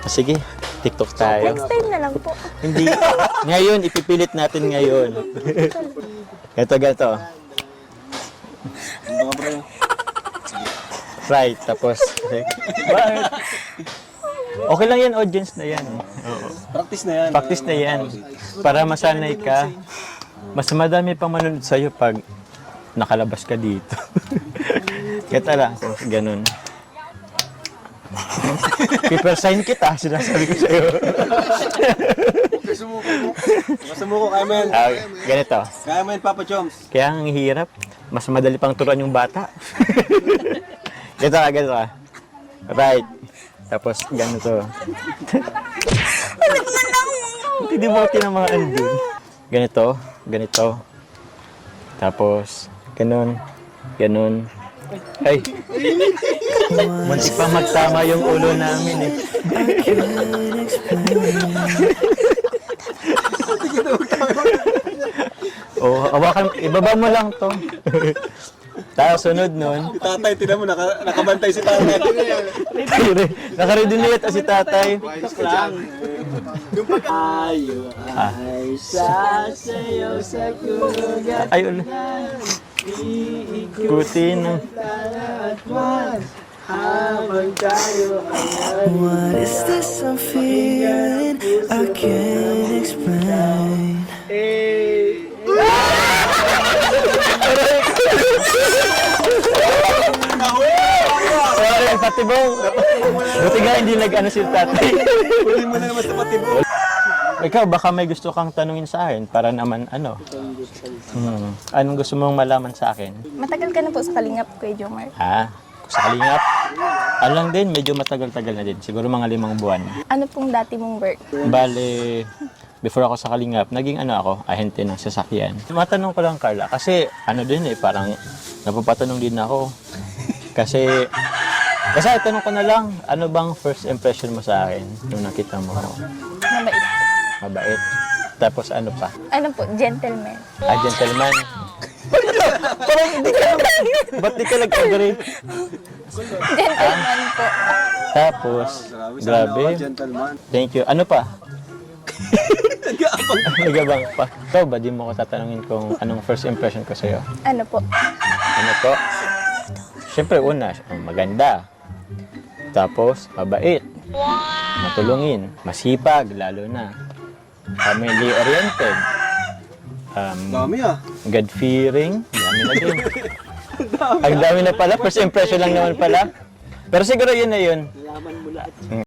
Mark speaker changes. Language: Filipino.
Speaker 1: Sige, TikTok tayo.
Speaker 2: Next time na lang po.
Speaker 1: Hindi. Ngayon, ipipilit natin ngayon. Ganito. Right, tapos. Bakit? Okay lang yan, audience na yan.
Speaker 3: Practice na yan.
Speaker 1: Practice na yan. Para masanay ka. Mas madami pang manonood sa'yo pag nakalabas ka dito. Kaya lang, ganun. Paper sign kita, sinasabi ko sa'yo.
Speaker 3: Sumuko kaya men.
Speaker 1: Ganito.
Speaker 3: Kaya men, Papa Choms.
Speaker 1: Kaya ang hirap, mas madali pang turuan yung bata. Ganito ka. Right. Tapos ganito. Hindi mo tinamaan dun. Ganito. Tapos, ganun. Ay! Muntik pa magtama yung ulo namin eh. Hawakan, ibaba mo lang to. Tapos sunod nun.
Speaker 3: Si tatay, tinan mo, nakabantay si tatay.
Speaker 1: Nakaready na yata si tatay.
Speaker 3: Yung pag-ayo ay sasayaw sa kugat.
Speaker 1: Ayun. Ikutin.
Speaker 3: Habang tayo ay
Speaker 4: What is this I'm feeling? I can't explain.
Speaker 1: Sorry, patibong. Buti nga hindi nag-ano si tatay.
Speaker 3: huli mo na naman sa patibong.
Speaker 1: Ikaw, baka may gusto kang tanungin sa akin para naman ano. Anong gusto mong malaman sa akin?
Speaker 2: Matagal ka na po sa Kalingap, Kuya Jomar.
Speaker 1: Sa Kalingap. Alang din, medyo matagal-tagal na din. Siguro mga 5 buwan.
Speaker 2: Ano pong dati mong work?
Speaker 1: Bale, before ako sa Kalingap, naging ahente ng sasakyan. Matanong ko lang, Carla, kasi din parang napapatanong din ako. Kasi tanong ko na lang, ano bang first impression mo sa akin nung nakita mo?
Speaker 2: Mabait.
Speaker 1: Mabait. Tapos ano pa?
Speaker 2: Ano po? Gentleman.
Speaker 1: Gentleman. Parang hindi ka ba't di ka nag-agree?
Speaker 2: Gentleman po.
Speaker 1: Tapos, grabe.
Speaker 3: Gentleman.
Speaker 1: Thank you. Ano pa? Nagabang pa. Ikaw ba, di mo ko tatanungin kung anong first impression ko sa'yo?
Speaker 2: Ano po?
Speaker 1: Ano to? Siyempre, una, maganda. Tapos, mabait. Matulungin. Masipag, lalo na. Family-oriented.
Speaker 3: Dami ah.
Speaker 1: God-fearing. Dami na din. Ang dami na pala. First impression lang naman pala. Pero siguro yun na yun.